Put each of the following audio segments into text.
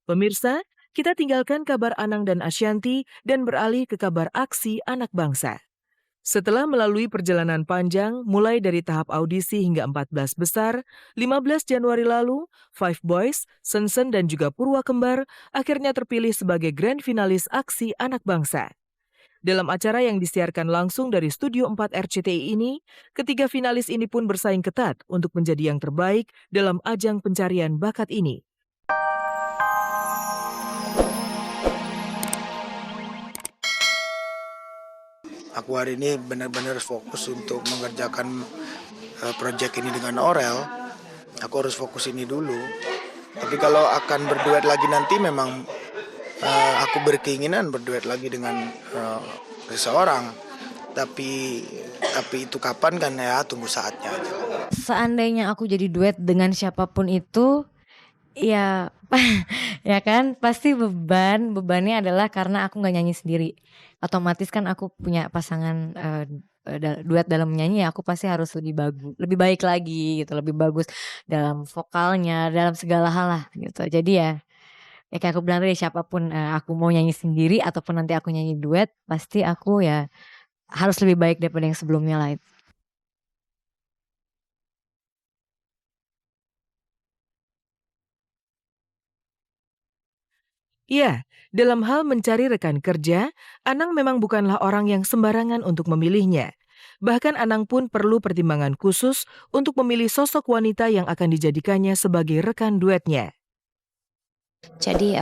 Pemirsa, kita tinggalkan kabar Anang dan Ashanty dan beralih ke kabar aksi anak bangsa. Setelah melalui perjalanan panjang, mulai dari tahap audisi hingga 14 besar, 15 Januari lalu, Five Boys, Sensen dan juga Purwa Kembar akhirnya terpilih sebagai grand finalis aksi anak bangsa. Dalam acara yang disiarkan langsung dari Studio 4 RCTI ini, ketiga finalis ini pun bersaing ketat untuk menjadi yang terbaik dalam ajang pencarian bakat ini. Aku hari ini benar-benar fokus untuk mengerjakan proyek ini dengan Orel. Aku harus fokus ini dulu. Tapi kalau akan berduet lagi nanti memang aku berkeinginan berduet lagi dengan seseorang. Tapi itu kapan kan ya, tunggu saatnya aja. Seandainya aku jadi duet dengan siapapun itu, ya ya kan pasti bebannya adalah karena aku nggak nyanyi sendiri. Otomatis kan aku punya pasangan duet dalam menyanyi, ya aku pasti harus lebih baik lagi gitu, lebih bagus dalam vokalnya, dalam segala hal lah gitu. Jadi ya kayak aku bilang tadi, siapapun aku mau nyanyi sendiri ataupun nanti aku nyanyi duet, pasti aku ya harus lebih baik daripada yang sebelumnya lah. Ya, dalam hal mencari rekan kerja, Anang memang bukanlah orang yang sembarangan untuk memilihnya. Bahkan Anang pun perlu pertimbangan khusus untuk memilih sosok wanita yang akan dijadikannya sebagai rekan duetnya. Jadi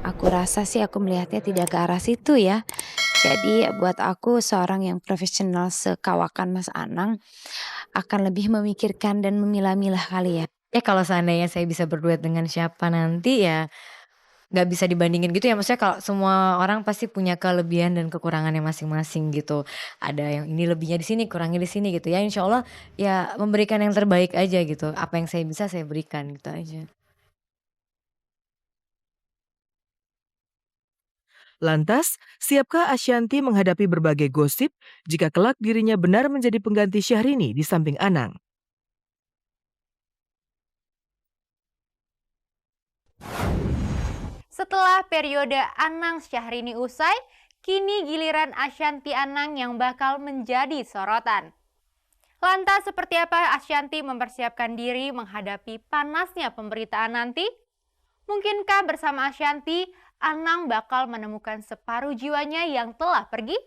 aku rasa sih aku melihatnya tidak ke arah situ ya. Jadi buat aku seorang yang profesional sekawakan Mas Anang akan lebih memikirkan dan memilah-milah kali ya. Ya kalau seandainya saya bisa berduet dengan siapa nanti, ya nggak bisa dibandingin gitu ya, maksudnya kalau semua orang pasti punya kelebihan dan kekurangannya masing-masing gitu. Ada yang ini lebihnya di sini, kurangnya di sini gitu ya. Insya Allah ya memberikan yang terbaik aja gitu. Apa yang saya bisa saya berikan gitu aja. Lantas, siapkah Ashanty menghadapi berbagai gosip jika kelak dirinya benar menjadi pengganti Syahrini di samping Anang? Setelah periode Anang Syahrini usai, kini giliran Ashanty Anang yang bakal menjadi sorotan. Lantas seperti apa Ashanty mempersiapkan diri menghadapi panasnya pemberitaan nanti? Mungkinkah bersama Ashanty, Anang bakal menemukan separuh jiwanya yang telah pergi?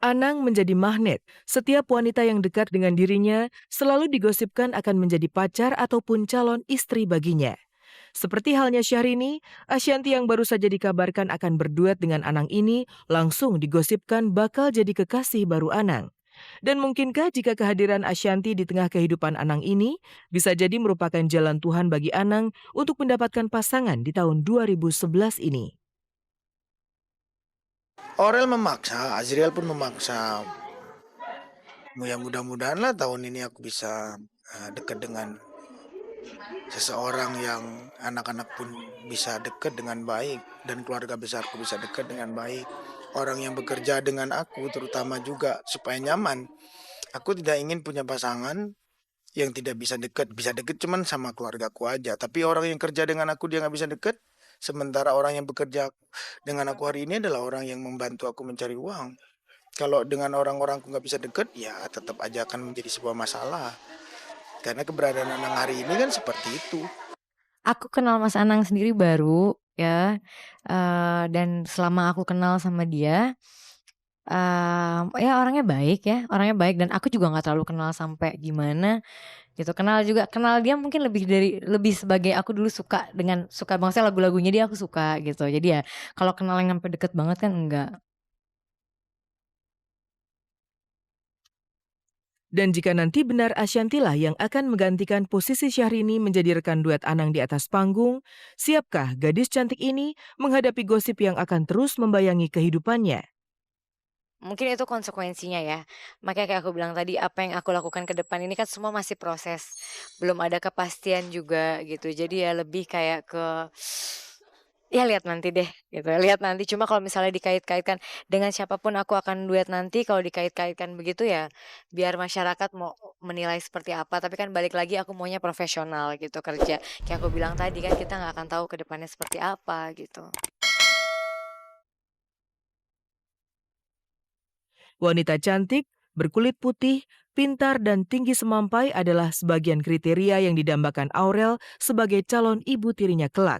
Anang menjadi magnet. Setiap wanita yang dekat dengan dirinya selalu digosipkan akan menjadi pacar ataupun calon istri baginya. Seperti halnya Syahrini, Ashanty yang baru saja dikabarkan akan berduet dengan Anang ini langsung digosipkan bakal jadi kekasih baru Anang. Dan mungkinkah jika kehadiran Ashanty di tengah kehidupan Anang ini bisa jadi merupakan jalan Tuhan bagi Anang untuk mendapatkan pasangan di tahun 2011 ini? Orel memaksa, Azriel pun memaksa. Ya mudah-mudahan lah tahun ini aku bisa dekat dengan seseorang yang anak-anak pun bisa dekat dengan baik dan keluarga besarku bisa dekat dengan baik. Orang yang bekerja dengan aku terutama juga supaya nyaman. Aku tidak ingin punya pasangan yang tidak bisa dekat cuman sama keluargaku aja. Tapi orang yang kerja dengan aku dia nggak bisa dekat. Sementara orang yang bekerja dengan aku hari ini adalah orang yang membantu aku mencari uang. Kalau dengan orang-orangku nggak bisa dekat, ya tetap aja akan menjadi sebuah masalah. Karena keberadaan Anang hari ini kan seperti itu. Aku kenal Mas Anang sendiri baru ya, dan selama aku kenal sama dia, ya orangnya baik dan aku juga nggak terlalu kenal sampai gimana gitu. Kenal dia mungkin lebih sebagai aku dulu suka banget lagu-lagunya dia, aku suka gitu. Jadi ya kalau kenal yang sampai deket banget kan enggak. Dan jika nanti benar Ashanti lah yang akan menggantikan posisi Syahrini menjadi rekan duet Anang di atas panggung, siapkah gadis cantik ini menghadapi gosip yang akan terus membayangi kehidupannya? Mungkin itu konsekuensinya ya. Makanya kayak aku bilang tadi, apa yang aku lakukan ke depan ini kan semua masih proses. Belum ada kepastian juga gitu. Jadi ya lebih kayak ke ya lihat nanti deh gitu. Lihat nanti. Cuma kalau misalnya dikait-kaitkan dengan siapapun aku akan duet nanti, kalau dikait-kaitkan begitu ya biar masyarakat mau menilai seperti apa. Tapi kan balik lagi aku maunya profesional gitu kerja. Kayak aku bilang tadi kan kita nggak akan tahu ke depannya seperti apa gitu. Wanita cantik, berkulit putih, pintar, dan tinggi semampai adalah sebagian kriteria yang didambakan Aurel sebagai calon ibu tirinya kelak.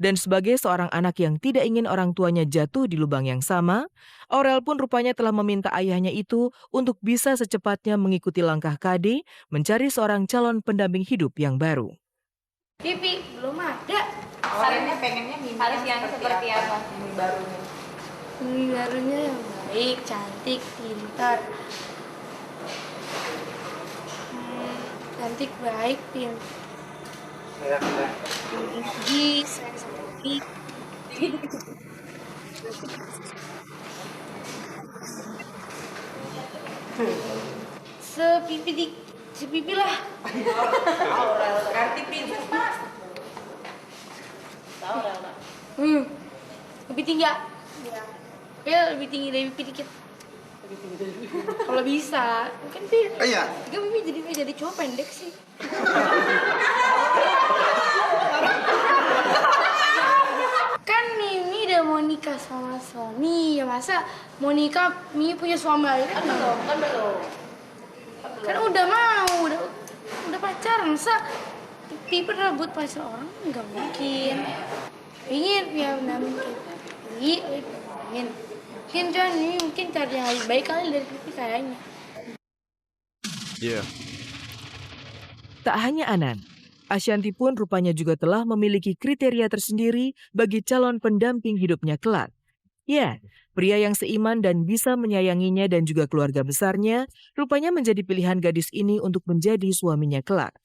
Dan sebagai seorang anak yang tidak ingin orang tuanya jatuh di lubang yang sama, Aurel pun rupanya telah meminta ayahnya itu untuk bisa secepatnya mengikuti langkah Kade mencari seorang calon pendamping hidup yang baru. Pipi belum ada. Awalnya pengennya harus yang seperti apa? Ini barunya yang baik, cantik, pintar. Cantik, baik, pintar. Tinggi, sayang sama Pipi. Sepipi lah. Ganti princess mas. Lebih tinggi ya? Ya lebih tinggi dari Pipi dikit. Kalau bisa, mungkin Pipi. Iya. Kan Pipi jadi cowok pendek sih. Kan Mimi udah mau nikah sama suami, ya masa mau nikah Mimi punya suami lagi kan belum. Kan udah mau, udah pacaran, masa Pipi pernah buat pacar orang? Nggak mungkin. Ingin ya namin Pipi, ingin. Mungkin kan ini mungkin cari yang lebih baik kali dari Pipi kayaknya. Tak hanya Anan, Ashanti pun rupanya juga telah memiliki kriteria tersendiri bagi calon pendamping hidupnya kelak. Ya, pria yang seiman dan bisa menyayanginya dan juga keluarga besarnya rupanya menjadi pilihan gadis ini untuk menjadi suaminya kelak.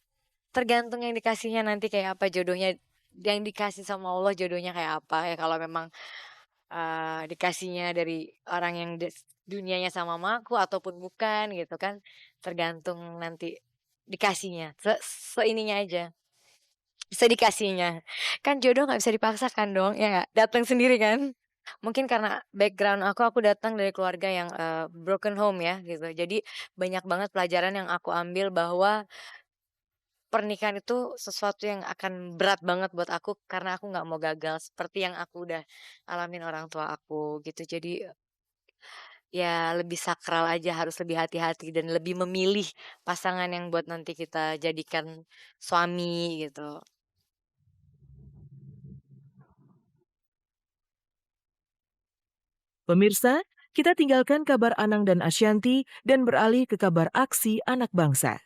Tergantung yang dikasihnya nanti kayak apa jodohnya, yang dikasih sama Allah jodohnya kayak apa ya. Kalau memang dikasihnya dari orang yang dunianya sama aku ataupun bukan gitu kan, tergantung nanti dikasihnya seininya aja, sedikasihnya kan. Jodoh nggak bisa dipaksakan dong ya, nggak datang sendiri kan. Mungkin karena background aku datang dari keluarga yang broken home ya gitu. Jadi banyak banget pelajaran yang aku ambil bahwa pernikahan itu sesuatu yang akan berat banget buat aku karena aku nggak mau gagal seperti yang aku udah alamin orang tua aku gitu. Jadi ya lebih sakral aja, harus lebih hati-hati dan lebih memilih pasangan yang buat nanti kita jadikan suami gitu. Pemirsa, kita tinggalkan kabar Anang dan Ashanti dan beralih ke kabar aksi anak bangsa.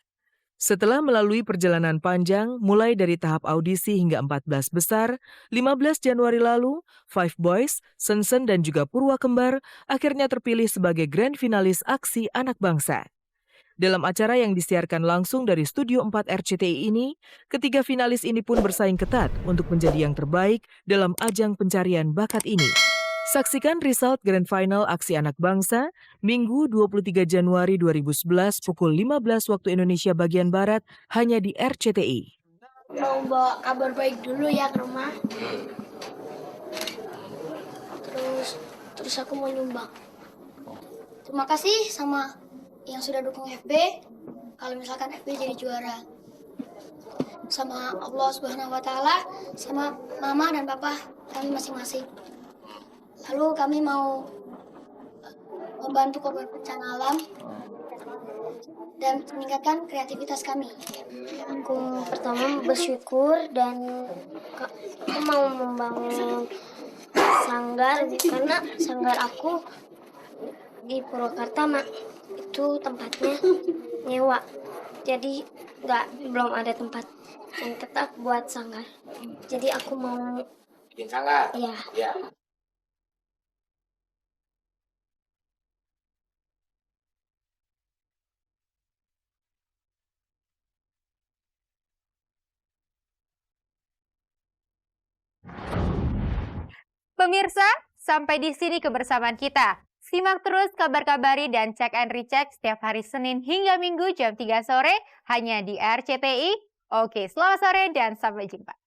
Setelah melalui perjalanan panjang, mulai dari tahap audisi hingga 14 besar, 15 Januari lalu, Five Boys, Sensen dan juga Purwa Kembar akhirnya terpilih sebagai grand finalis aksi anak bangsa. Dalam acara yang disiarkan langsung dari Studio 4 RCTI ini, ketiga finalis ini pun bersaing ketat untuk menjadi yang terbaik dalam ajang pencarian bakat ini. Saksikan result Grand Final Aksi Anak Bangsa, Minggu 23 Januari 2011 pukul 15 waktu Indonesia bagian Barat, hanya di RCTI. Mau bawa kabar baik dulu ya ke rumah. Terus aku mau nyumbang. Terima kasih sama yang sudah dukung FB. Kalau misalkan FB jadi juara. Sama Allah Subhanahu wa taala, sama mama dan papa kami masing-masing. Lalu kami mau membantu korban bencana alam dan meningkatkan kreativitas kami. Aku pertama bersyukur dan aku mau membangun sanggar karena sanggar aku di Purwakarta itu tempatnya nyewa. Jadi belum ada tempat yang tetap buat sanggar. Jadi aku mau bikin sanggar. Iya. Pemirsa, sampai di sini kebersamaan kita. Simak terus kabar-kabari dan cek and recheck setiap hari Senin hingga Minggu jam 3 sore hanya di RCTI. Oke, selamat sore dan sampai jumpa.